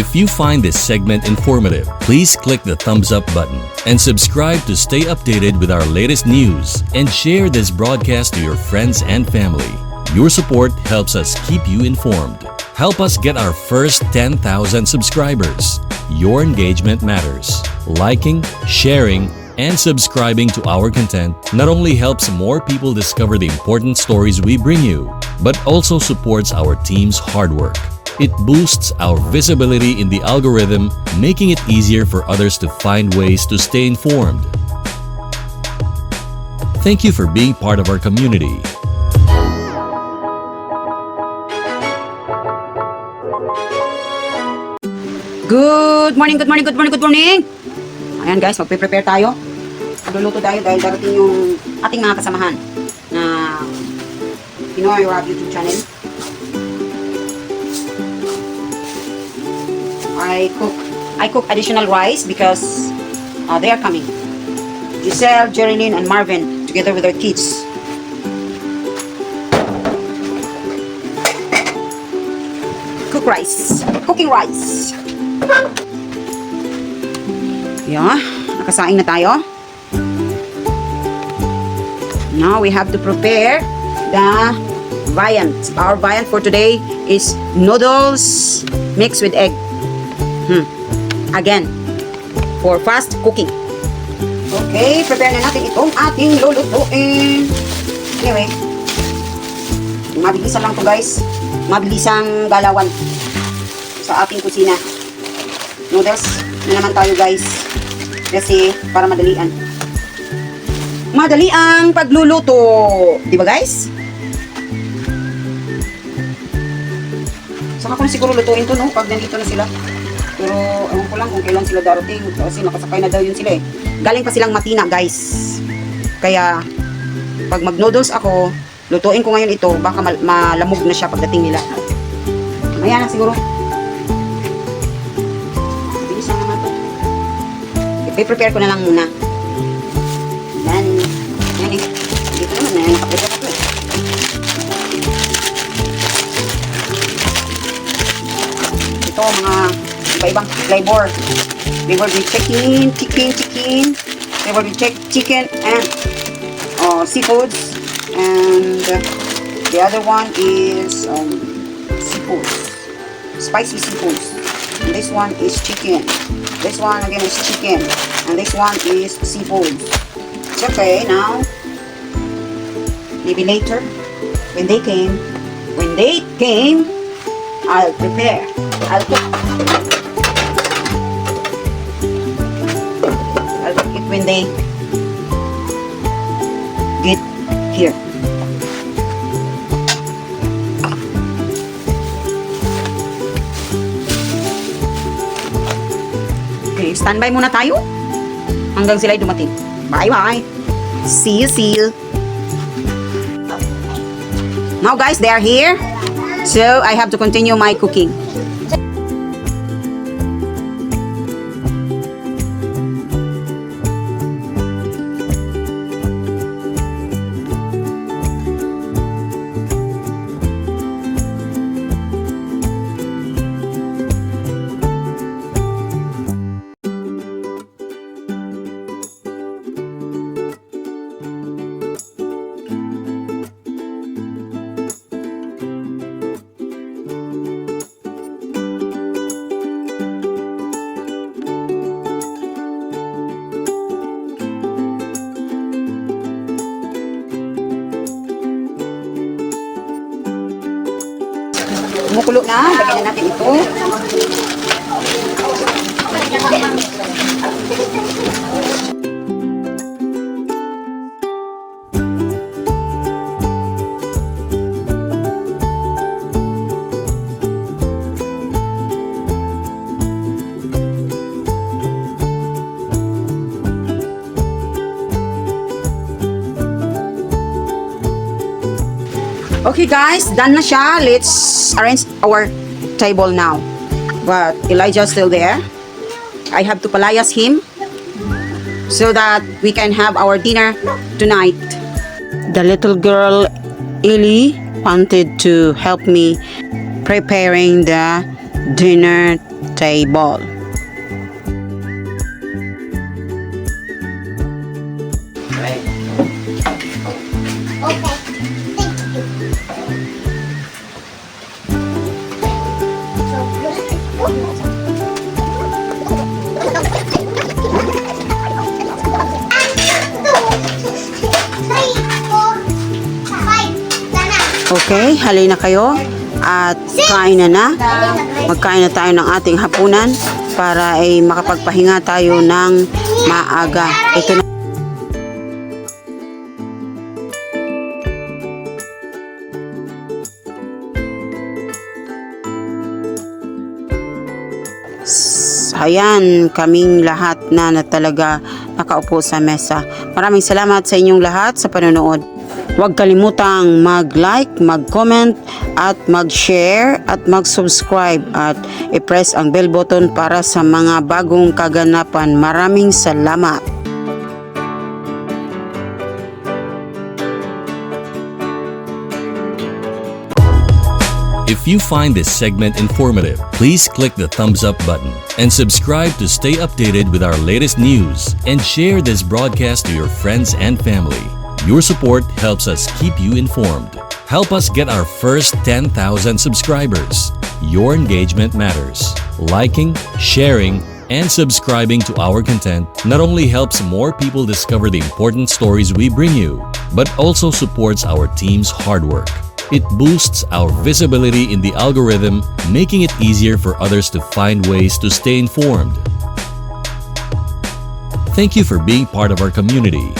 If you find this segment informative, please click the thumbs up button and subscribe to stay updated with our latest news, and share this broadcast to your friends and family. Your support helps us keep you informed. Help us get our first 10,000 subscribers. Your engagement matters. Liking, sharing, and subscribing to our content not only helps more people discover the important stories we bring you, but also supports our team's hard work. It boosts our visibility in the algorithm, making it easier for others to find ways to stay informed. Thank you for being part of our community. Good morning, good morning, good morning, good morning! Ayan guys, magpe-prepare tayo. Magluluto tayo dahil darating yung ating mga kasamahan na Pinoy YouTube channel. I cook additional rice because they are coming. Giselle, Jerilyn, and Marvin together with their kids. Cook rice. Cooking rice. Yeah, nakasaing na tayo. Now we have to prepare the viand. Our viand for today is noodles mixed with egg. Again, for fast cooking. Okay, prepare na natin itong ating lulutuin. Anyway, mabilisan lang to guys. Mabilisang galawan sa ating kusina. Noodles na naman tayo guys. Kasi para madalian. Madali ang pagluluto. Di ba guys? Saka ko na siguro lutuin to no pag nandito na sila. Pero ewan ko lang kung kailan sila darating kasi nakasakay na daw yun sila eh. Galing pa silang Matina guys. Kaya pag mag-noodles ako, lutuin ko ngayon ito, baka malamog na siya pagdating nila. Mamaya na siguro. Bilis lang naman to. I-prepare ko na lang muna. Yan. Yan eh. Dito naman na nakaprepare ako eh. Ito mga iba-ibang flavor. Flavor with chicken. Flavor with chicken and seafoods. And the other one is seafoods. Spicy seafoods. And this one is chicken. This one again is chicken. And this one is seafood. It's okay now. Maybe later. When they came, I'll prepare. I'll cook. I'll cook it when they get here. Okay, standby muna tayo hanggang sila dumating. Bye-bye. See you. Now guys, they are here. So, I have to continue my cooking. Kumukulo na, lagyan na natin ito. Okay guys, done na siya. Let's arrange our table now. But Elijah's still there. I have to palayas him so that we can have our dinner tonight. The little girl Ellie wanted to help me preparing the dinner table. Okay, halina kayo at kain na. Magkain na tayo ng ating hapunan para ay makapagpahinga tayo ng maaga. Ito na. Ayan, kaming lahat na talaga nakaupo sa mesa. Maraming salamat sa inyong lahat sa panonood. Huwag kalimutang mag-like, mag-comment, at mag-share, at mag-subscribe, at i-press ang bell button para sa mga bagong kaganapan. Maraming salamat! If you find this segment informative, please click the thumbs up button and subscribe to stay updated with our latest news, and share this broadcast to your friends and family. Your support helps us keep you informed. Help us get our first 10,000 subscribers. Your engagement matters. Liking, sharing, and subscribing to our content not only helps more people discover the important stories we bring you, but also supports our team's hard work. It boosts our visibility in the algorithm, making it easier for others to find ways to stay informed. Thank you for being part of our community.